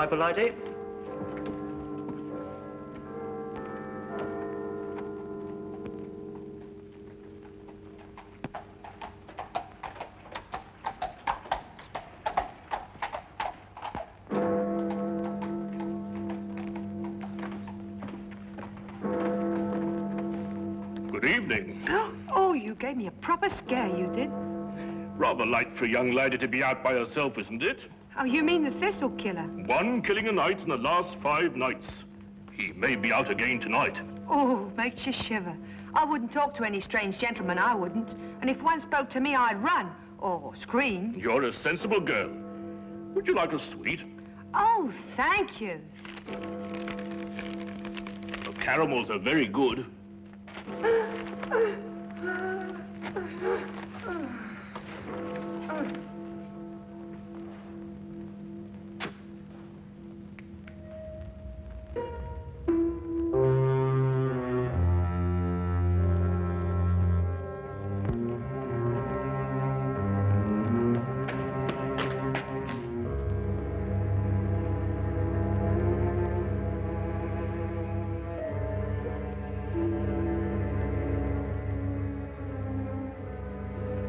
Bible ID. Good evening. Oh, you gave me a proper scare, you did. Rather light for a young lady to be out by herself, isn't it? Oh, you mean the Thistle Killer? 1 killing a night in the last 5 nights. He may be out again tonight. Oh, makes you shiver. I wouldn't talk to any strange gentleman, I wouldn't. And if one spoke to me, I'd run. Or scream. You're a sensible girl. Would you like a sweet? Oh, thank you. The caramels are very good.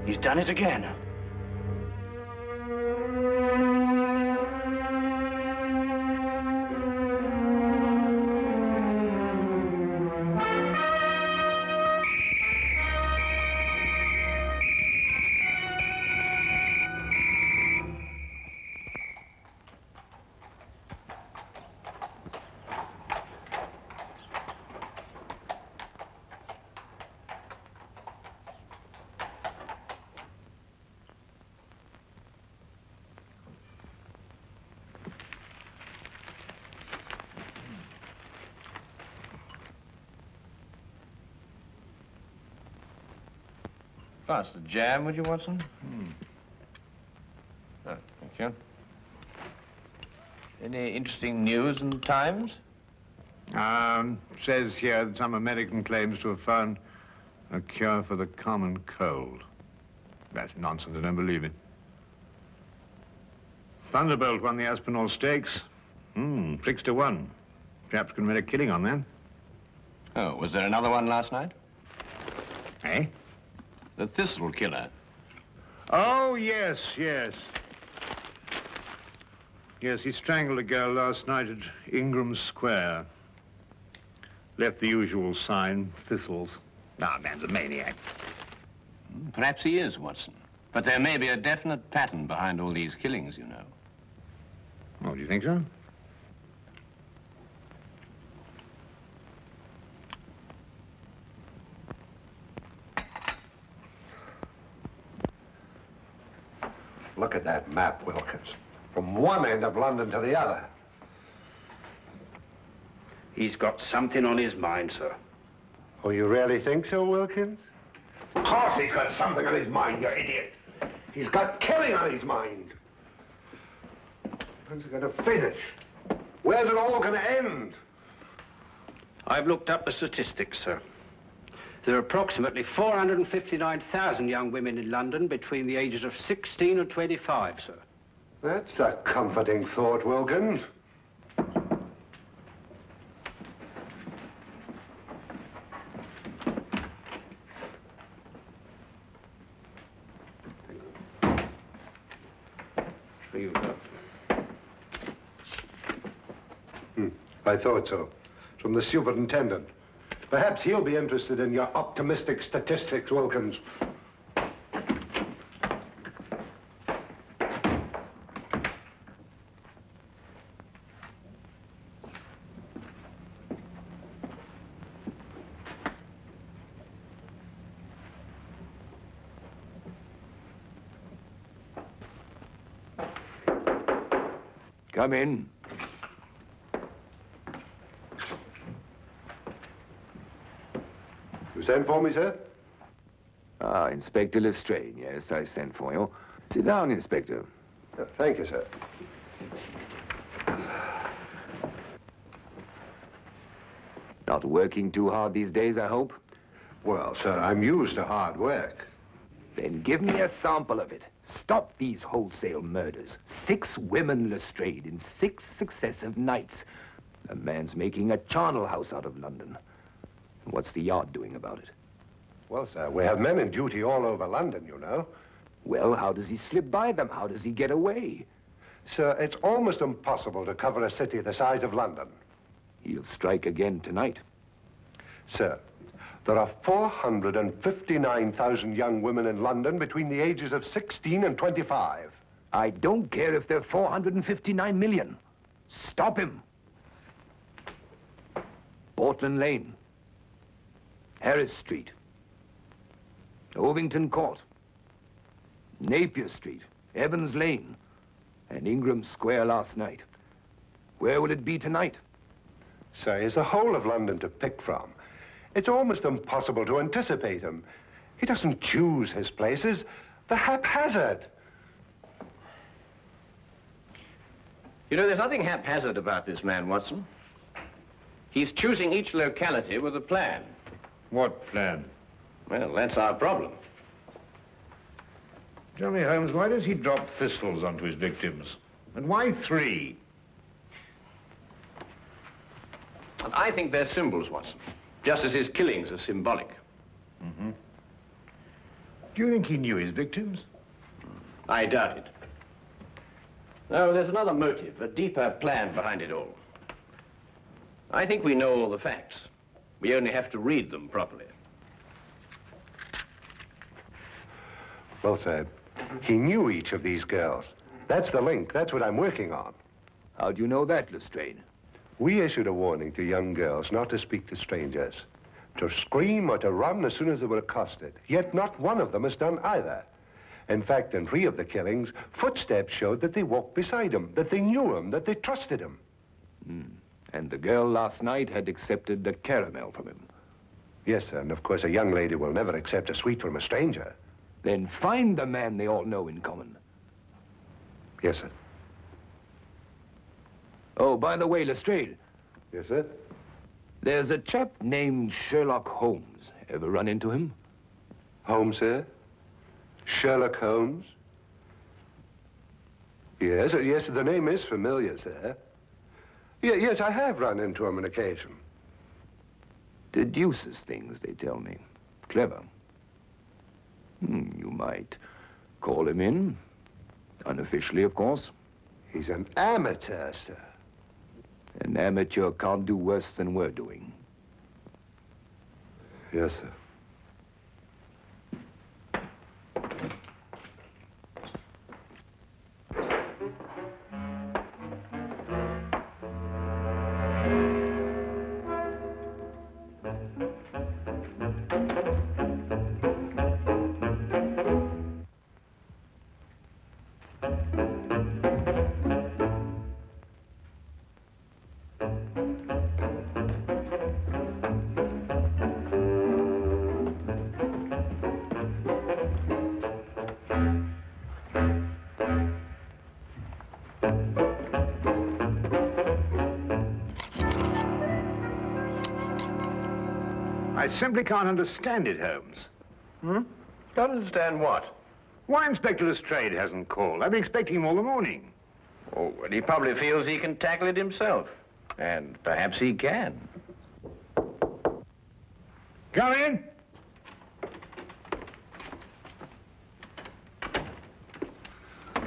He's done it again. Pass the jam, would you, Watson? Oh, thank you. Any interesting news in the Times? Says here that some American claims to have found a cure for the common cold. That's nonsense, I don't believe it. Thunderbolt won the Aspinall Stakes. 6-1. Perhaps can make a killing on that. Oh, was there another one last night? Eh? The Thistle Killer. Oh, yes. Yes, he strangled a girl last night at Ingram Square. Left the usual sign, thistles. Ah, man's a maniac. Perhaps he is, Watson. But there may be a definite pattern behind all these killings, you know. Oh, do you think so? Look at that map, Wilkins. From one end of London to the other. He's got something on his mind, sir. Oh, you really think so, Wilkins? Of course he's got something on his mind, you idiot. He's got killing on his mind. When's it going to finish? Where's it all going to end? I've looked up the statistics, sir. There are approximately 459,000 young women in London between the ages of 16 and 25, sir. That's a comforting thought, Wilkins. I thought so. From the superintendent. Perhaps he'll be interested in your optimistic statistics, Wilkins. Come in. You sent for me, sir? Ah, Inspector Lestrade. Yes, I sent for you. Sit down, Inspector. Thank you, sir. Not working too hard these days, I hope? Well, sir, I'm used to hard work. Then give me a sample of it. Stop these wholesale murders. 6 women, Lestrade, in 6 successive nights. A man's making a charnel house out of London. What's the Yard doing about it? Well, sir, we have men in duty all over London, you know. Well, how does he slip by them? How does he get away? Sir, it's almost impossible to cover a city the size of London. He'll strike again tonight. Sir, there are 459,000 young women in London between the ages of 16 and 25. I don't care if they're 459 million. Stop him. Portland Lane, Harris Street, Ovington Court, Napier Street, Evans Lane, and Ingram Square last night. Where will it be tonight? Sir, there's the whole of London to pick from. It's almost impossible to anticipate him. He doesn't choose his places. They're haphazard. You know, there's nothing haphazard about this man, Watson. He's choosing each locality with a plan. What plan? Well, that's our problem. Tell me, Holmes, why does he drop thistles onto his victims? And why 3? And I think they're symbols, Watson, just as his killings are symbolic. Mm-hmm. Do you think he knew his victims? I doubt it. No, there's another motive, a deeper plan behind it all. I think we know all the facts. We only have to read them properly. Well, sir, he knew each of these girls. That's the link. That's what I'm working on. How do you know that, Lestrade? We issued a warning to young girls not to speak to strangers, to scream or to run as soon as they were accosted. Yet not one of them has done either. In fact, in 3 of the killings, footsteps showed that they walked beside him, that they knew him, that they trusted him. And the girl last night had accepted a caramel from him. Yes, sir, and of course a young lady will never accept a sweet from a stranger. Then find the man they all know in common. Yes, sir. Oh, by the way, Lestrade, Yes, sir. there's a chap named Sherlock Holmes. Ever run into him? Holmes, sir? Sherlock Holmes? Yes, yes, the name is familiar, sir. Yes, I have run into him on occasion. Deduces things, they tell me. Clever. You might call him in. Unofficially, of course. He's an amateur, sir. An amateur can't do worse than we're doing. Yes, sir. I simply can't understand it, Holmes. Don't understand what? Why Inspector Lestrade hasn't called? I've been expecting him all the morning. Oh, well, he probably feels he can tackle it himself. And perhaps he can. Come in.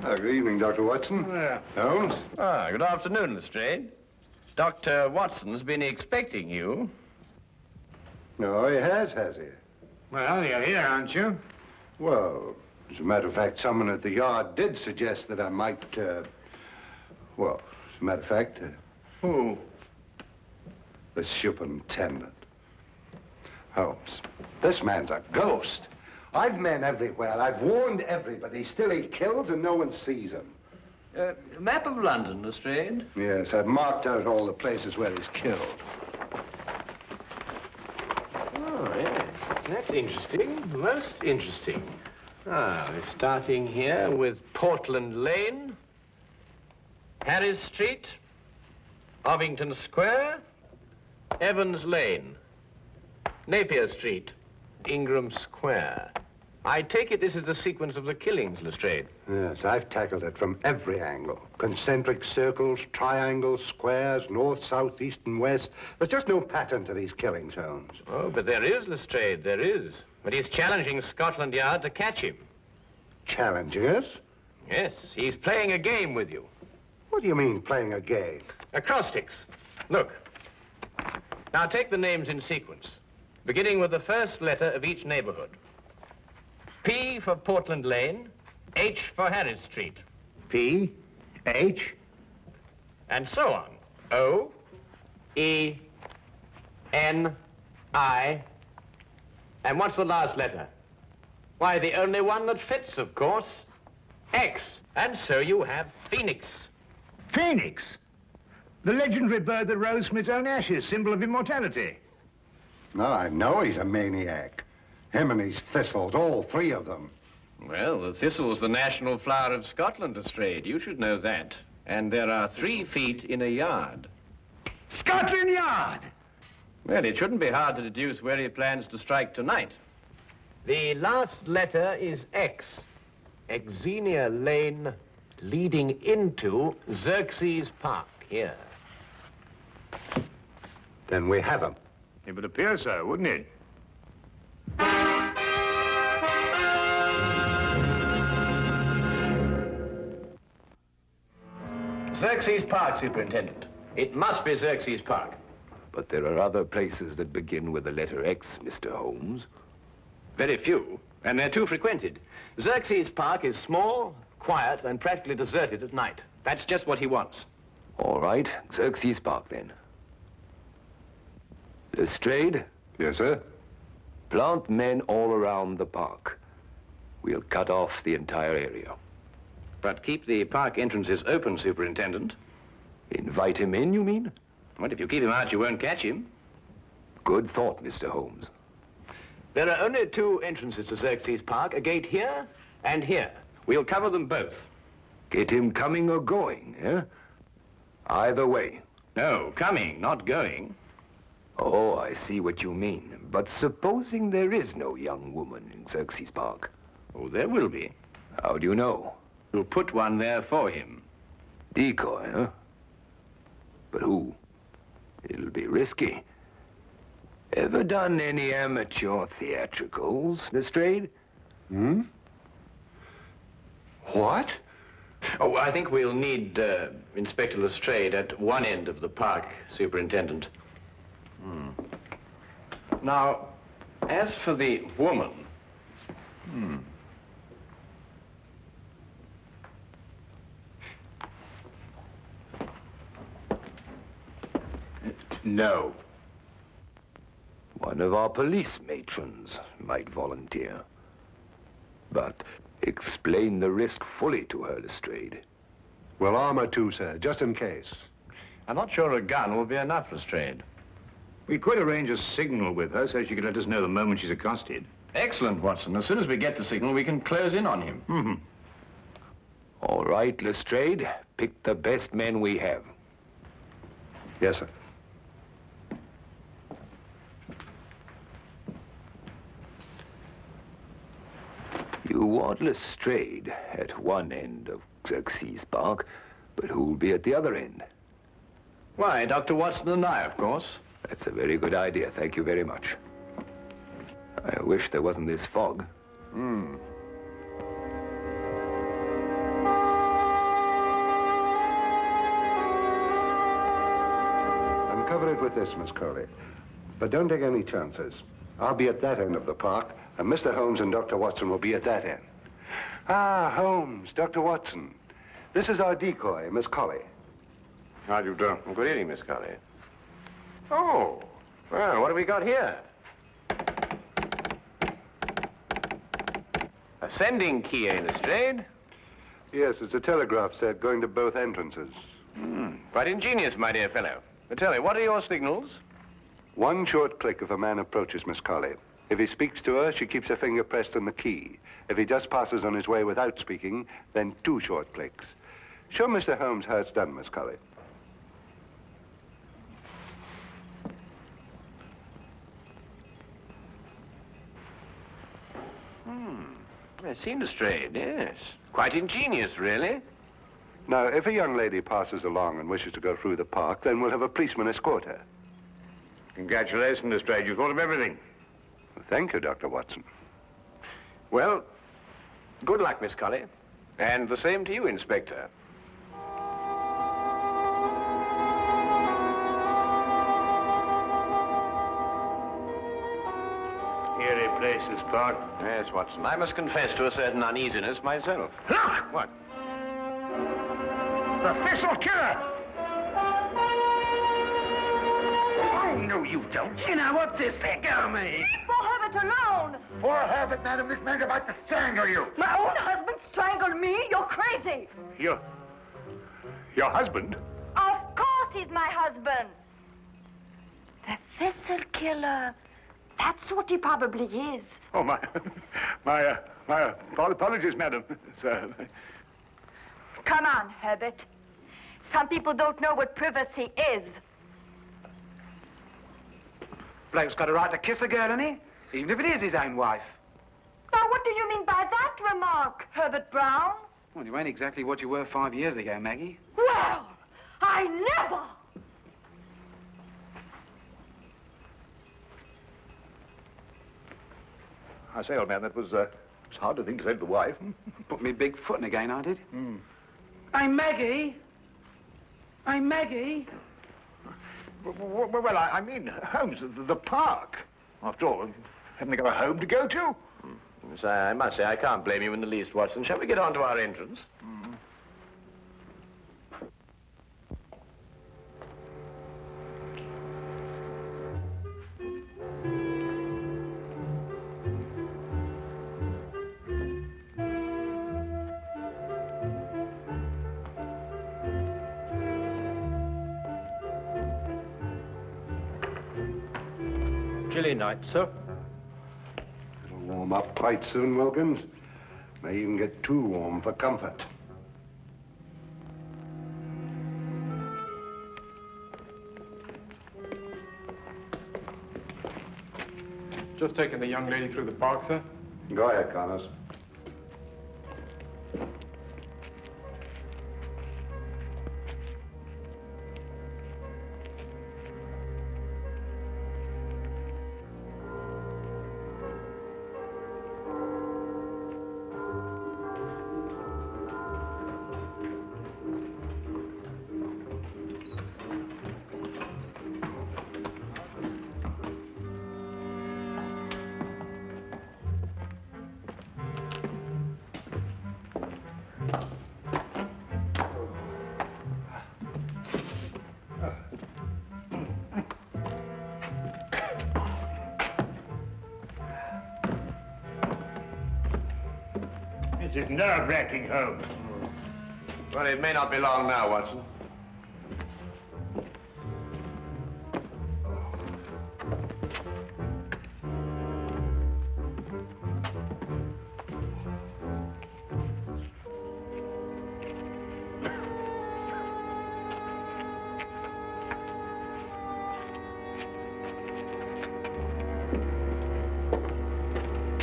Good evening, Dr. Watson. Holmes? Good afternoon, Lestrade. Dr. Watson's been expecting you. No, he has he? Well, you're here, aren't you? Well, as a matter of fact, someone at the Yard did suggest that I might, well, as a matter of fact... Who? The superintendent. Holmes, this man's a ghost. I've men everywhere. I've warned everybody. Still he kills and no one sees him. Map of London, Lestrade. Yes, I've marked out all the places where he's killed. Oh, yes. That's interesting. Most interesting. We're starting here with Portland Lane, Harris Street, Ovington Square, Evans Lane, Napier Street, Ingram Square. I take it this is the sequence of the killings, Lestrade. Yes, I've tackled it from every angle. Concentric circles, triangles, squares, north, south, east, and west. There's just no pattern to these killings, Holmes. Oh, but there is, Lestrade, there is. But he's challenging Scotland Yard to catch him. Challenging us? Yes, he's playing a game with you. What do you mean, playing a game? Acrostics. Look. Now take the names in sequence, beginning with the first letter of each neighborhood. P for Portland Lane, H for Harris Street. P, H. And so on. O, E, N, I. And what's the last letter? Why, the only one that fits, of course. X. And so you have Phoenix. Phoenix? The legendary bird that rose from its own ashes, symbol of immortality. No, I know he's a maniac. Him and his thistles, all three of them. Well, the thistle's the national flower of Scotland, Lestrade. You should know that. And there are 3 feet in a yard. Scotland Yard! Well, it shouldn't be hard to deduce where he plans to strike tonight. The last letter is X. Xenia Lane leading into Xerxes Park, here. Then we have him. It would appear so, wouldn't it? Xerxes Park, Superintendent. It must be Xerxes Park. But there are other places that begin with the letter X, Mr. Holmes. Very few, and they're too frequented. Xerxes Park is small, quiet, and practically deserted at night. That's just what he wants. All right, Xerxes Park, then. Lestrade, Yes, sir? plant men all around the park. We'll cut off the entire area. But keep the park entrances open, Superintendent. Invite him in, you mean? Well, if you keep him out, you won't catch him. Good thought, Mr. Holmes. There are only 2 entrances to Xerxes Park, a gate here and here. We'll cover them both. Get him coming or going, eh? Either way. No, coming, not going. Oh, I see what you mean. But supposing there is no young woman in Xerxes Park? Oh, there will be. How do you know? We'll put one there for him. Decoy, huh? But who? It'll be risky. Ever done any amateur theatricals, Lestrade? Hmm? What? Oh, I think we'll need Inspector Lestrade at one end of the park, Superintendent. Now, as for the woman... No. One of our police matrons might volunteer. But explain the risk fully to her, Lestrade. Well, armor too, sir, just in case. I'm not sure a gun will be enough, Lestrade. We could arrange a signal with her so she could let us know the moment she's accosted. Excellent, Watson. As soon as we get the signal, we can close in on him. Mm-hmm. All right, Lestrade. Pick the best men we have. Yes, sir. You want Lestrade at one end of Xerxes Park, but who'll be at the other end? Why, Dr. Watson and I, of course. That's a very good idea. Thank you very much. I wish there wasn't this fog. Uncover it with this, Miss Crowley. But don't take any chances. I'll be at that end of the park, and Mr. Holmes and Dr. Watson will be at that end. Ah, Holmes, Dr. Watson. This is our decoy, Miss Colley. How do you do? Good evening, Miss Colley. Oh, well, what have we got here? A sending key, eh, Lestrade? Yes, it's a telegraph set going to both entrances. Quite ingenious, my dear fellow. But tell me, what are your signals? One short click if a man approaches Miss Colley. If he speaks to her, she keeps her finger pressed on the key. If he just passes on his way without speaking, then 2 short clicks. Show Mr. Holmes how it's done, Miss Colley. I've seen Lestrade, yes. Quite ingenious, really. Now, if a young lady passes along and wishes to go through the park, then we'll have a policeman escort her. Congratulations, Lestrade. You thought of everything. Thank you, Dr. Watson. Well, good luck, Miss Colley. And the same to you, Inspector. Eerie place, this park. Yes, Watson. I must confess to a certain uneasiness myself. Look! What? The Thistle Killer! Oh, no, you don't. You know, what's this? Let go of me. Leave poor Herbert alone. Poor Herbert, madam, this man's about to strangle you. My own husband strangled me? You're crazy. Your husband? Of course he's my husband. The Thistle Killer. That's what he probably is. Oh, my apologies, madam. Sir. Come on, Herbert. Some people don't know what privacy is. Bloke's got a right to kiss a girl, hasn't he? Even if it is his own wife. Now, what do you mean by that remark, Herbert Brown? Well, you ain't exactly what you were 5 years ago, Maggie. Well, I never! I say, old man, that was, it's hard to think to save the wife. Put me big foot in again, I did. Hey, Maggie! Hey, Maggie! Well, I mean, Holmes, the park. After all, haven't they got a home to go to? Yes, I must say, I can't blame you in the least, Watson. Shall we get on to our entrance? Chilly night, sir. It'll warm up quite soon, Wilkins. May even get too warm for comfort. Just taking the young lady through the park, sir. Go ahead, Connors. This is nerve-wracking, Holmes. Well, it may not be long now, Watson.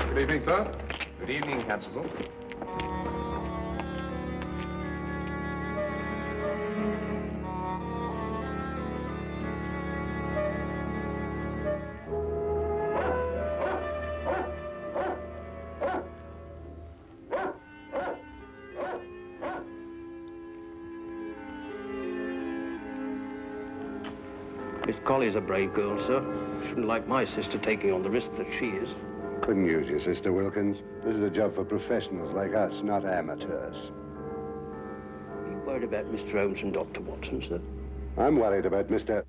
Good evening, sir. Good evening, Constable. Miss Colley's a brave girl, sir. Shouldn't like my sister taking on the risk that she is. Couldn't use your sister, Wilkins. This is a job for professionals like us, not amateurs. Are you worried about Mr. Holmes and Dr. Watson, sir? I'm worried about Mr.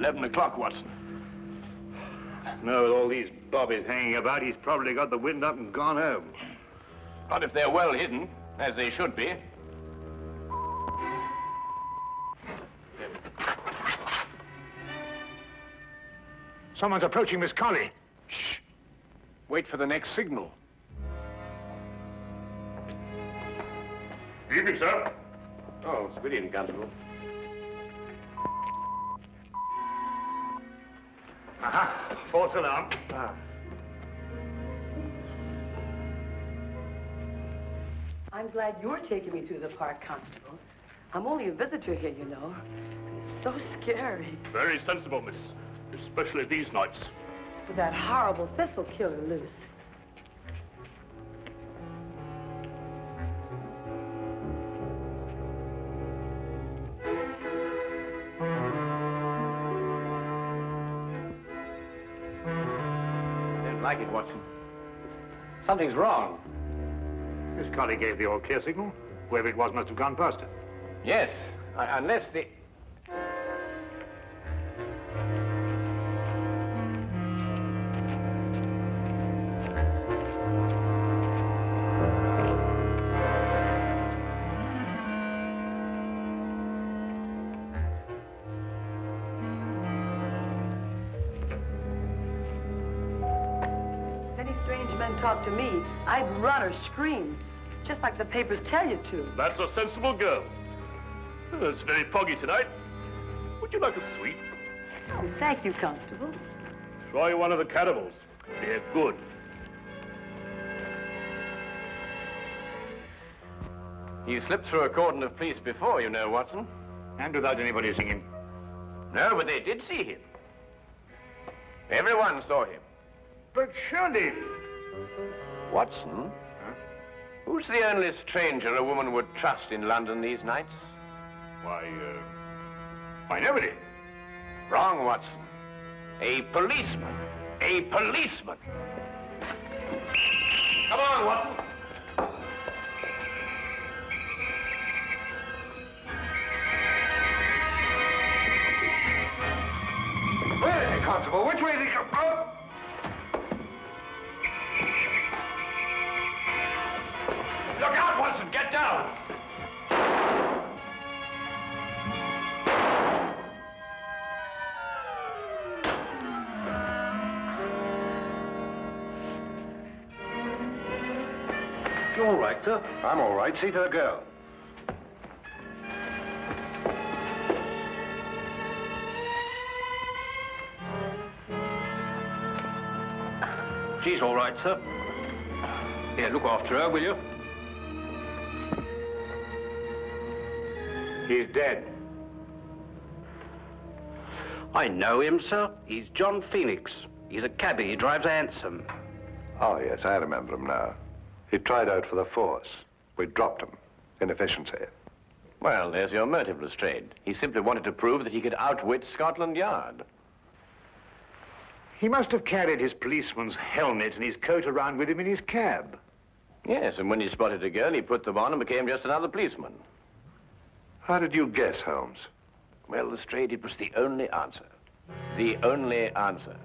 11 o'clock, Watson. No, with all these bobbies hanging about, he's probably got the wind up and gone home. Not if they're well hidden, as they should be. Someone's approaching Miss Colley. Shh. Wait for the next signal. Evening, sir. Oh, it's good evening, Constable. Aha, false alarm. I'm glad you're taking me through the park, Constable. I'm only a visitor here, you know. It's so scary. Very sensible, miss. Especially these nights. With that horrible Thistle Killer loose. Like it, Watson. Something's wrong. Miss Colley gave the all clear signal. Whoever it was must have gone past her. Yes, unless the... Talk to me, I'd run or scream, just like the papers tell you to. That's a sensible girl. It's very foggy tonight. Would you like a sweet? Oh, thank you, Constable. Try one of the cannibals. They're good. He slipped through a cordon of police before, you know, Watson. And without anybody seeing him. No, but they did see him. Everyone saw him. But surely... Watson? Huh? Who's the only stranger a woman would trust in London these nights? Why, nobody. Wrong, Watson. A policeman. A policeman. Come on, Watson. Where is he, Constable? Which way is he coming? Oh! Look out, Watson! Get down! You all right, sir? I'm all right. See to the girl. She's all right, sir. Here, look after her, will you? He's dead. I know him, sir. He's John Phoenix. He's a cabbie. He drives a hansom. Oh, yes, I remember him now. He tried out for the force. We dropped him. Inefficiency. Well, there's your motive, Lestrade. He simply wanted to prove that he could outwit Scotland Yard. He must have carried his policeman's helmet and his coat around with him in his cab. Yes, and when he spotted a girl, he put them on and became just another policeman. How did you guess, Holmes? Well, Lestrade, it was the only answer. The only answer.